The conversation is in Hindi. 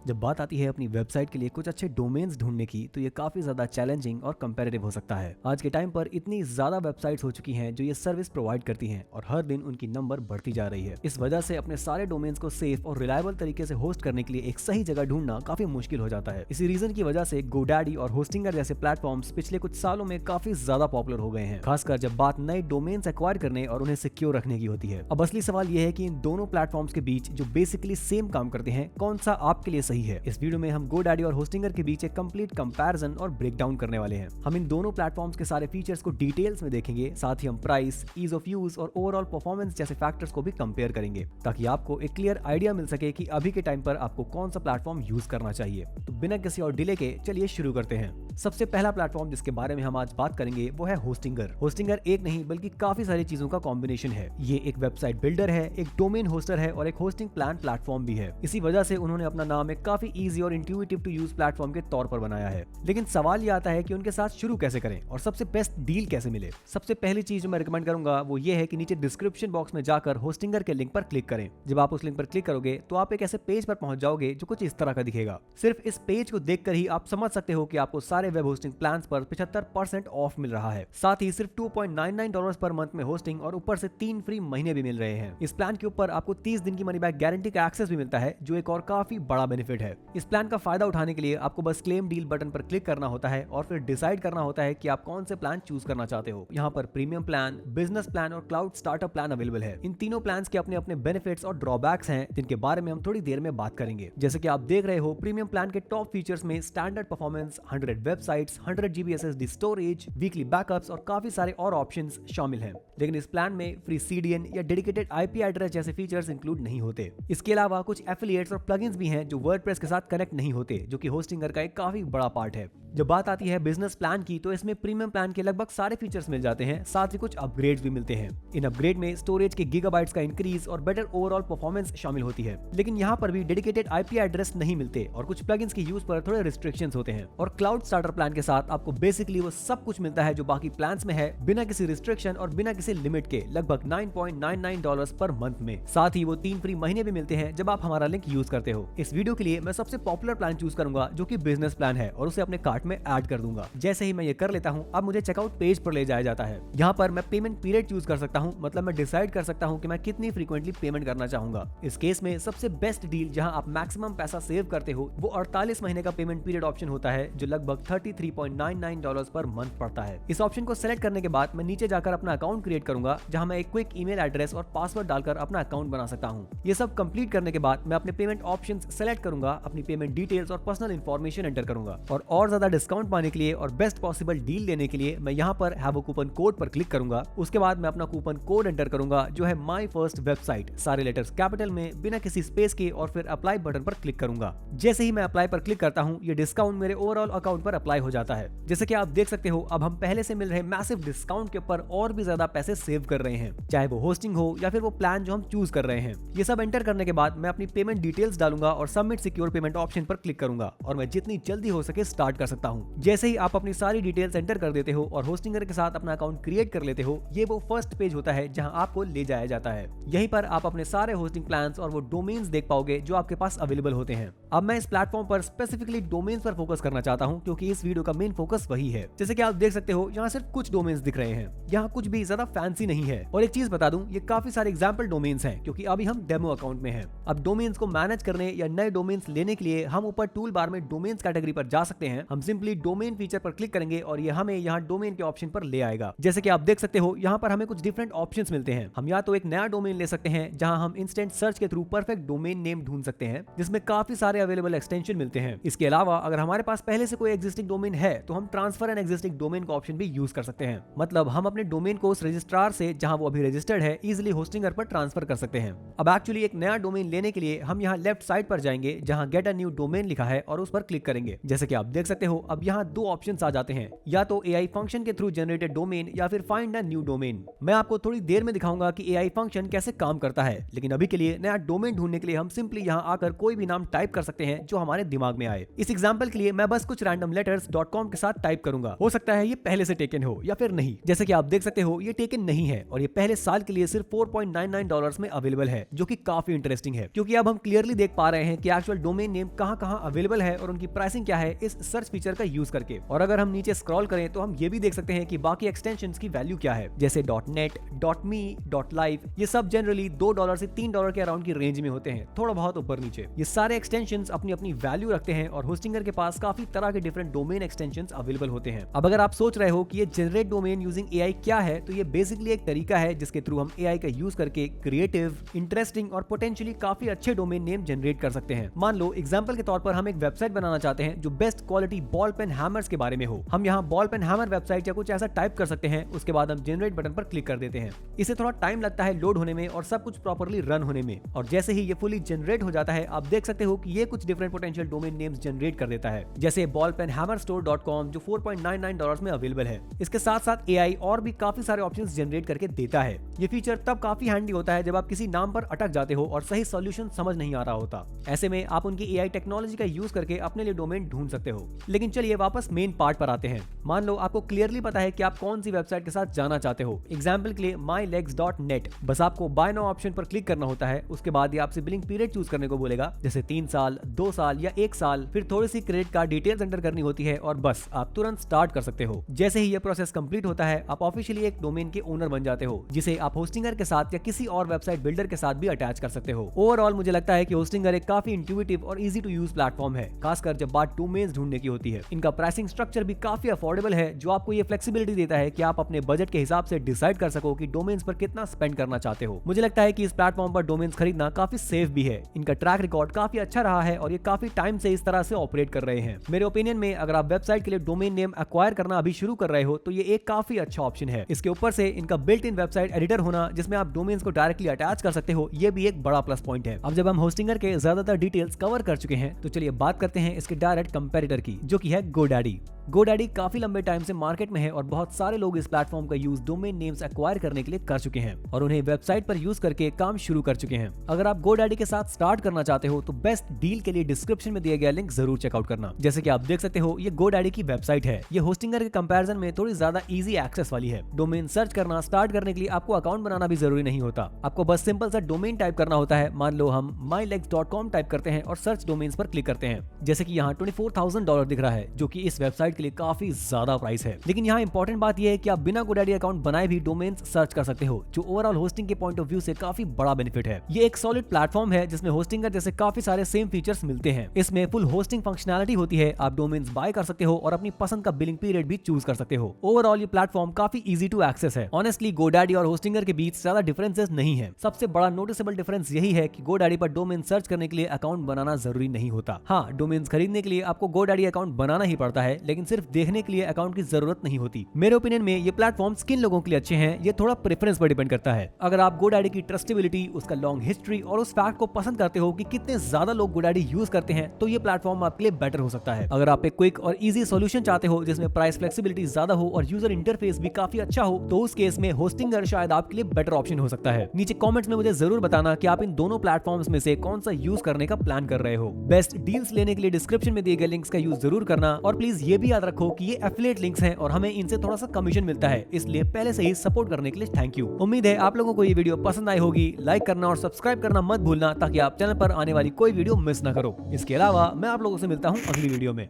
जब बात आती है अपनी वेबसाइट के लिए कुछ अच्छे डोमेन्स ढूंढने की, तो ये काफी ज्यादा चैलेंजिंग और कंपेरेटिव हो सकता है। आज के टाइम पर इतनी ज्यादा वेबसाइट्स हो चुकी हैं जो ये सर्विस प्रोवाइड करती हैं और हर दिन उनकी नंबर बढ़ती जा रही है। इस वजह से अपने सारे डोमेन्स को सेफ और रिलायबल तरीके से होस्ट करने के लिए एक सही जगह ढूंढना काफी मुश्किल हो जाता है। इसी रीजन की वजह से GoDaddy और होस्टिंगर जैसे प्लेटफॉर्म्स पिछले कुछ सालों में काफी ज्यादा पॉपुलर हो गए हैं, खासकर जब बात नए डोमेन्स एक्वायर करने और उन्हें सिक्योर रखने की होती है। अब असली सवाल यह है कि इन दोनों प्लेटफॉर्म्स के बीच जो बेसिकली सेम काम करते हैं, कौन सा आपके लिए सही है। इस वीडियो में हम GoDaddy और होस्टिंगर के बीच एक कंप्लीट कंपैरिजन और ब्रेकडाउन करने वाले हैं। हम इन दोनों प्लेटफॉर्म्स के सारे फीचर्स को डिटेल्स में देखेंगे, साथ ही हम प्राइस, ईज ऑफ यूज और ओवरऑल परफॉर्मेंस जैसे फैक्टर्स को भी कंपेयर करेंगे, ताकि आपको एक क्लियर आइडिया मिल सके कि अभी के टाइम पर आपको कौन सा प्लेटफॉर्म यूज करना चाहिए। तो बिना किसी और डिले के चलिए शुरू करते हैं। सबसे पहला प्लेटफॉर्म जिसके बारे में हम आज बात करेंगे वो है होस्टिंगर। होस्टिंगर एक नहीं बल्कि काफी सारी चीजों का कॉम्बिनेशन है। ये एक वेबसाइट बिल्डर है, एक डोमेन होस्टर है और एक होस्टिंग प्लान प्लेटफॉर्म भी है। इसी वजह से उन्होंने अपना नाम एक काफी इजी और इंट्यूटिव टू यूज प्लेटफॉर्म के तौर पर बनाया है। लेकिन सवाल ये आता है कि उनके साथ शुरू कैसे करें और सबसे बेस्ट डील कैसे मिले। सबसे पहली चीज जो मैं रिकमेंड करूंगा वो ये है कि नीचे डिस्क्रिप्शन बॉक्स में जाकर होस्टिंगर के लिंक पर क्लिक करें। जब आप उस लिंक पर क्लिक करोगे तो आप एक ऐसे पेज पर पहुंच जाओगे जो कुछ इस तरह का दिखेगा। सिर्फ इस पेज को देखकर ही आप समझ सकते हो कि आपको सारे वेब होस्टिंग प्लान्स पर 75% ऑफ मिल रहा है। साथ ही सिर्फ $2.99 पर मंथ में होस्टिंग और ऊपर से 3 फ्री महीने भी मिल रहे हैं। इस प्लान के ऊपर आपको 30 दिन की मनी बैक गारंटी का एक्सेस भी मिलता है, जो एक और काफी बड़ा बेनिफिट है। इस प्लान का फायदा उठाने के लिए आपको बस क्लेम डील बटन पर क्लिक करना होता है और फिर डिसाइड करना होता है कि आप कौन से प्लान चूज करना चाहते हो। यहाँ पर प्रीमियम प्लान, बिजनेस प्लान और क्लाउड स्टार्टअप प्लान अवेलेबल है। इन तीनों प्लान के अपने अपने बेनिफिट्स और ड्रॉबैक्स हैं, जिनके बारे में हम थोड़ी देर में बात करेंगे। जैसे कि आप देख रहे हो, प्रीमियम प्लान के टॉप फीचर्स में standard performance, 100 websites, 100 GB SSD storage, weekly backups और काफी सारे और ऑप्शंस शामिल हैं। लेकिन इस प्लान में फ्री CDN या डेडिकेटेड IP एड्रेस जैसे फीचर्स इंक्लूड नहीं होते। इसके अलावा कुछ एफिलिएट्स और प्लगइन्स भी हैं जो वर्डप्रेस के साथ कनेक्ट नहीं होते, जो कि होस्टिंगर का एक काफी बड़ा पार्ट है। जब बात आती है बिजनेस प्लान की, तो इसमें प्रीमियम प्लान के लगभग सारे फीचर्स मिल जाते हैं, साथ ही कुछ अपग्रेड्स भी मिलते हैं। इन अपग्रेड में स्टोरेज के गीगाबाइट्स का इंक्रीज और बेटर ओवरऑल परफॉर्मेंस शामिल होती है। लेकिन यहाँ पर भी डेडिकेटेड IP एड्रेस नहीं मिलते और कुछ प्लगइन्स के यूज पर थोड़े रिस्ट्रिक्शंस होते हैं। और क्लाउड स्टार्टर प्लान के साथ आपको बेसिकली वो सब कुछ मिलता है जो बाकी प्लान्स में है, बिना किसी रिस्ट्रिक्शन और बिना किसी लिमिट के, लगभग $9.99 पर मंथ में। साथ ही वो 3 फ्री महीने भी मिलते हैं जब आप हमारा लिंक यूज करते हो। इस वीडियो के लिए मैं सबसे पॉपुलर प्लान चूज करूंगा, जो कि बिजनेस प्लान है, और उसे अपने कार्ट में ऐड कर दूंगा। जैसे ही मैं ये कर लेता हूँ, अब मुझे चेकआउट पेज पर ले जाया जाता है। यहाँ पर मैं पेमेंट पीरियड चूज कर सकता हूँ, मतलब मैं डिसाइड कर सकता हूँ कि मैं कितनी फ्रीक्वेंटली पेमेंट करना चाहूंगा। इस केस में सबसे बेस्ट डील जहाँ आप मैक्सिमम पैसा सेव करते हो वो 48 महीने का पेमेंट पीरियड ऑप्शन होता है, जो लगभग $33.99 पर मंथ पड़ता है। इस ऑप्शन को सेलेक्ट करने के बाद मैं नीचे जाकर अपना अकाउंट क्रिएट करूंगा, जहां मैं एक क्विक ईमेल एड्रेस और पासवर्ड डालकर अपना अकाउंट बना सकता हूं। ये सब कंप्लीट करने के बाद मैं अपने पेमेंट ऑप्शंस सेलेक्ट करूंगा, अपनी पेमेंट डिटेल्स और पर्सनल इंफॉर्मेशन एंटर करूंगा। और ज्यादा डिस्काउंट पाने के लिए और बेस्ट पॉसिबल डील लेने के लिए मैं यहाँ पर हैव अ कूपन कोड पर क्लिक करूंगा। उसके बाद मैं अपना कूपन कोड एंटर करूंगा, जो है माई फर्स्ट वेबसाइट, सारे लेटर्स कैपिटल में बिना किसी स्पेस के, और फिर अप्लाई बटन पर क्लिक करूंगा। जैसे ही मैं अप्लाई पर क्लिक करता हूँ, ये डिस्काउंट मेरे ओवरऑल अकाउंट पर अप्लाई हो जाता है। जैसे कि आप देख सकते हो, अब हम पहले से मिल रहे मैसिव डिस्काउंट के ऊपर और भी ज्यादा पैसे सेव कर रहे हैं, चाहे वो होस्टिंग हो या फिर वो प्लान जो हम चूज कर रहे हैं। ये सब एंटर करने के बाद मैं अपनी पेमेंट डिटेल्स डालूंगा और सबमिट सिक्योर पेमेंट ऑप्शन पर क्लिक करूंगा, और मैं जितनी जल्दी हो सके स्टार्ट कर सकता हूं। जैसे ही आप अपनी सारी डिटेल्स एंटर कर देते हो और होस्टिंगर के साथ अपना अकाउंट क्रिएट कर लेते हो, ये वो फर्स्ट पेज होता है जहां आपको ले जाया जाता है। यहीं पर आप अपने सारे होस्टिंग प्लान्स और वो डोमेन्स देख पाओगे जो आपके पास अवेलेबल होते हैं। अब मैं इस प्लेटफॉर्म पर स्पेसिफिकली डोमेन्स पर फोकस करना चाहता हूं, क्योंकि इस वीडियो का मेन फोकस वही है। जैसे कि आप देख सकते हो, यहाँ सिर्फ कुछ डोमेन्स दिख रहे हैं, यहाँ कुछ भी ज्यादा फैंसी नहीं है। और एक चीज बता दूं, ये काफी सारे एग्जांपल डोमेन्स हैं, क्योंकि अभी हम डेमो अकाउंट में हैं। अब डोमेन्स को मैनेज करने या नए डोमेन्स लेने के लिए हम ऊपर टूल बार में डोमेन्स कैटेगरी पर जा सकते हैं। हम सिंपली डोमेन फीचर पर क्लिक करेंगे और ये हमें यहाँ डोमेन के ऑप्शन पर ले आएगा। जैसे कि आप देख सकते हो, यहाँ पर हमें कुछ डिफरेंट ऑप्शंस मिलते हैं। हम या तो एक नया डोमेन ले सकते हैं, जहां हम इंस्टेंट सर्च के थ्रू परफेक्ट डोमेन नेम ढूंढ सकते हैं, जिसमें काफी सारे अवेलेबल एक्सटेंशन मिलते हैं। इसके अलावा अगर हमारे पास पहले से कोई एग्जिस्टिंग डोमेन है, तो हम ट्रांसफर एन एग्जिस्टिंग डोमेन का ऑप्शन भी यूज कर सकते हैं। मतलब हम अपने डोमेन को उस रजिस्ट्रार से जहां वो अभी रजिस्टर्ड है इजीली होस्टिंगर पर ट्रांसफर कर सकते हैं। अब एक्चुअली एक नया डोमेन लेने के लिए हम यहाँ लेफ्ट साइड पर जाएंगे, जहां गेट अ न्यू डोमेन लिखा है, और उस पर क्लिक करेंगे। जैसे कि आप देख सकते हो, अब यहाँ दो ऑप्शंस आ जाते हैं, या तो AI फंक्शन के थ्रू जनरेटेड डोमेन या फिर फाइंड अ न्यू डोमेन। मैं आपको थोड़ी देर में दिखाऊंगा कि AI फंक्शन कैसे काम करता है, लेकिन अभी के लिए नया डोमेन ढूंढने के लिए हम सिंपली यहाँ आकर कोई भी नाम टाइप कर सकते हैं जो हमारे दिमाग में आए। इस एग्जांपल के लिए मैं बस कुछ रैंडम लेटर्स .com के साथ टाइप करूंगा। हो सकता है ये पहले से टेकन हो या फिर नहीं। जैसे कि आप देख सकते हो ये टेकन नहीं है और ये पहले साल के लिए सिर्फ $4.99 में अवेलेबल है, जो कि काफी इंटरेस्टिंग है क्योंकि अब हम क्लियरली देख पा रहे हैं कि एक्चुअल डोमेन नेम कहाँ अवेलेबल है और उनकी प्राइसिंग क्या है इस सर्च फीचर का यूज करके। और अगर हम नीचे स्क्रॉल करें तो हम ये भी देख सकते हैं कि बाकी एक्सटेंशंस की वैल्यू क्या है, जैसे .net, .me, .live, ये सब जनरली $2 से $3 के अराउंड की रेंज में होते हैं, थोड़ा बहुत ऊपर नीचे। ये सारे एक्सटेंशंस अपनी अपनी वैल्यू रखते हैं और होस्टिंगर के पास काफी तरह के डिफरेंट डोमेन एक्सटेंशंस अवेलेबल होते हैं। अब अगर आप सोच रहे हो कि ये जनरेट डोमेन यूजिंग AI क्या है, तो ये बेसिकली एक तरीका है जिसके थ्रू हम AI का यूज करके क्रिएटिव, इंटरेस्टिंग और पोटेंशियली काफी अच्छे डोमेन नेम जनरेट कर सकते हैं। मान लो एग्जांपल के तौर पर हम एक वेबसाइट बनाना चाहते हैं जो best quality ball peen hammers के बारे में हो। हम यहाँ बॉल पेन हैमर वेबसाइट या कुछ ऐसा टाइप कर सकते हैं, उसके बाद हम जनरेट बटन पर क्लिक कर देते हैं। इसे थोड़ा टाइम लगता है लोड होने में और सब कुछ प्रॉपर्ली रन होने में, और जैसे ही ये फुली जनरेट हो जाता है आप देख सकते हो कि ये कुछ different potential domain names generate कर देता है, जैसे ballpenhammerstore.com जो $4.99 में अवेलेबल है। इसके साथ साथ AI और भी काफी सारे ऑप्शंस जनरेट करके देता है। ये फीचर तब काफी हैंडी होता है जब आप किसी नाम पर अटक जाते हो और सही सॉल्यूशन समझ नहीं आ रहा होता। ऐसे में आप उनकी AI टेक्नोलॉजी का यूज करके अपने लिए डोमेन ढूंढ सकते हो। लेकिन चलिए वापस मेन पार्ट पर आते हैं। मान लो आपको क्लियरली पता है कि आप कौन सी वेबसाइट के साथ जाना चाहते हो। एग्जाम्पल के लिए mylegs.net। बस आपको बाय नाउ ऑप्शन पर क्लिक करना होता है। उसके बाद ये आपसे बिलिंग पीरियड चूज करने को बोलेगा, जैसे 3 साल, 2 साल या 1 साल। फिर थोड़ी सी क्रेडिट कार्ड डिटेल्स एंटर करनी होती है और बस आप तुरंत स्टार्ट कर सकते हो। जैसे ही ये प्रोसेस कंप्लीट होता है आप ऑफिशियली एक डोमेन के ओनर बन जाते हो, जिसे आप होस्टिंगर के साथ या किसी और वेबसाइट बिल्डर के साथ भी अटैच कर सकते हो। ओवरऑल मुझे लगता है कि होस्टिंगर एक काफी इंट्यूटिव और इजी टू यूज प्लेटफॉर्म है, खासकर जब बात डोमेन्स ढूंढने की होती है। इनका प्राइसिंग स्ट्रक्चर भी काफी अफोर्डेबल है, जो आपको ये फ्लेक्सिबिलिटी देता है कि आप अपने बजट के हिसाब से डिसाइड कर सको कि डोमेन्स पर कितना स्पेंड करना चाहते हो। मुझे लगता है कि इस प्लेटफॉर्म पर डोमेन्स खरीदना काफी सेफ भी है। इनका ट्रैक रिकॉर्ड काफी अच्छा रहा है और ये काफी टाइम से इस तरह से ऑपरेट कर रहे हैं। मेरे ओपिनियन में अगर आप वेबसाइट के लिए डोमेन नेम एक्वायर करना अभी शुरू कर रहे हो तो ये एक काफी अच्छा ऑप्शन है। इसके ऊपर से इनका बिल्ट इन वेबसाइट एडिटर होना, जिसमें आप डोमेन्स को डायरेक्टली अटैच कर सकते हो, ये भी एक बड़ा प्लस पॉइंट है। अब जब हम होस्टिंगर के ज्यादातर डिटेल्स कवर कर चुके हैं तो चलिए बात करते हैं इसके डायरेक्ट कंपैरेटर की, जो कि है GoDaddy। GoDaddy काफी लंबे टाइम से मार्केट में है और बहुत सारे लोग इस प्लेटफॉर्म का यूज डोमेन नेम्स एक्वायर करने के लिए कर चुके हैं और उन्हें वेबसाइट पर यूज करके काम शुरू कर चुके हैं। अगर आप GoDaddy के साथ स्टार्ट करना चाहते हो तो बेस्ट डील के लिए डिस्क्रिप्शन में दिए गया लिंक जरूर चेकआउट करना। जैसे कि आप देख सकते हो ये GoDaddy की वेबसाइट है। ये होस्टिंगर के कंपैरिजन में थोड़ी ज्यादा इजी एक्सेस वाली है। डोमेन सर्च करना स्टार्ट करने के लिए आपको अकाउंट बनाना भी जरूरी नहीं होता। आपको बस सिंपल सा डोमेन टाइप करना होता है। मान लो हम mylegs.com टाइप करते हैं और सर्च डोमेन्स पर क्लिक करते हैं। जैसे कि यहाँ $24,000 दिख रहा है, जो कि इस वेबसाइट के लिए काफी ज्यादा प्राइस है। लेकिन यहाँ इंपॉर्टेंट बात यह है कि आप बिना GoDaddy अकाउंट बनाए भी डोमेन्स सर्च कर सकते हो, जो ओवरऑल होस्टिंग के पॉइंट ऑफ व्यू से काफी बड़ा बेनिफिट है। ये एक सॉलिड प्लेटफॉर्म है जिसमें होस्टिंगर जैसे काफी सारे सेम फीचर्स मिलते हैं। इसमें फुल होस्टिंग फंक्शनैलिटी होती है, आप डोमेन्स बाय कर सकते हो और अपनी पसंद का बिलिंग पीरियड भी चूज कर सकते हो। ओवरऑल ये प्लेटफॉर्म काफी इजी टू एक्सेस है। ऑनेस्टली GoDaddy और होस्टिंगर के बीच ज्यादा डिफरेंसेस नहीं है। सबसे बड़ा नोटिसेबल डिफरेंस यही है कि GoDaddy पर डोमेन सर्च करने के लिए अकाउंट बनाना जरूरी नहीं होता। हाँ, डोमेन्स खरीदने के लिए आपको GoDaddy अकाउंट बनाना ही पड़ता है, लेकिन सिर्फ देखने के लिए अकाउंट की जरूरत नहीं होती। मेरे ओपिनियन में ये प्लेटफॉर्म किन लोगों के लिए अच्छे हैं ये थोड़ा प्रेफरेंस पर डिपेंड करता है। अगर आप GoDaddy की ट्रस्टेबिलिटी, उसका लॉन्ग हिस्ट्री और उस फैक्ट को पसंद करते हो कि कितने ज्यादा लोग GoDaddy यूज करते हैं, तो ये प्लेटफॉर्म आपके लिए बेटर हो सकता है। अगर आप एक क्विक और इजी सॉल्यूशन चाहते हो जिसमें प्राइस फ्लेक्सिबिलिटी ज्यादा हो और यूजर इंटरफेस भी काफी अच्छा हो, तो उस केस में होस्टिंगर शायद आपके लिए बेटर ऑप्शन हो सकता है। नीचे कमेंट्स में मुझे जरूर बताना कि आप इन दोनों प्लेटफॉर्म्स में से कौन सा यूज करने का प्लान कर रहे हो। बेस्ट डील्स लेने के लिए डिस्क्रिप्शन में दिए गए लिंक्स का यूज जरूर करना और प्लीज ये भी याद रखो कि ये एफिलिएट लिंक्स हैं और हमें इनसे थोड़ा सा कमीशन मिलता है, इसलिए पहले से ही सपोर्ट करने के लिए थैंक यू। उम्मीद है आप लोगों को ये वीडियो पसंद आई होगी। लाइक करना और सब्सक्राइब करना मत भूलना ताकि आप चैनल पर आने वाली कोई वीडियो मिस ना करो। इसके अलावा मैं आप लोगों से मिलता हूँ अगली वीडियो में।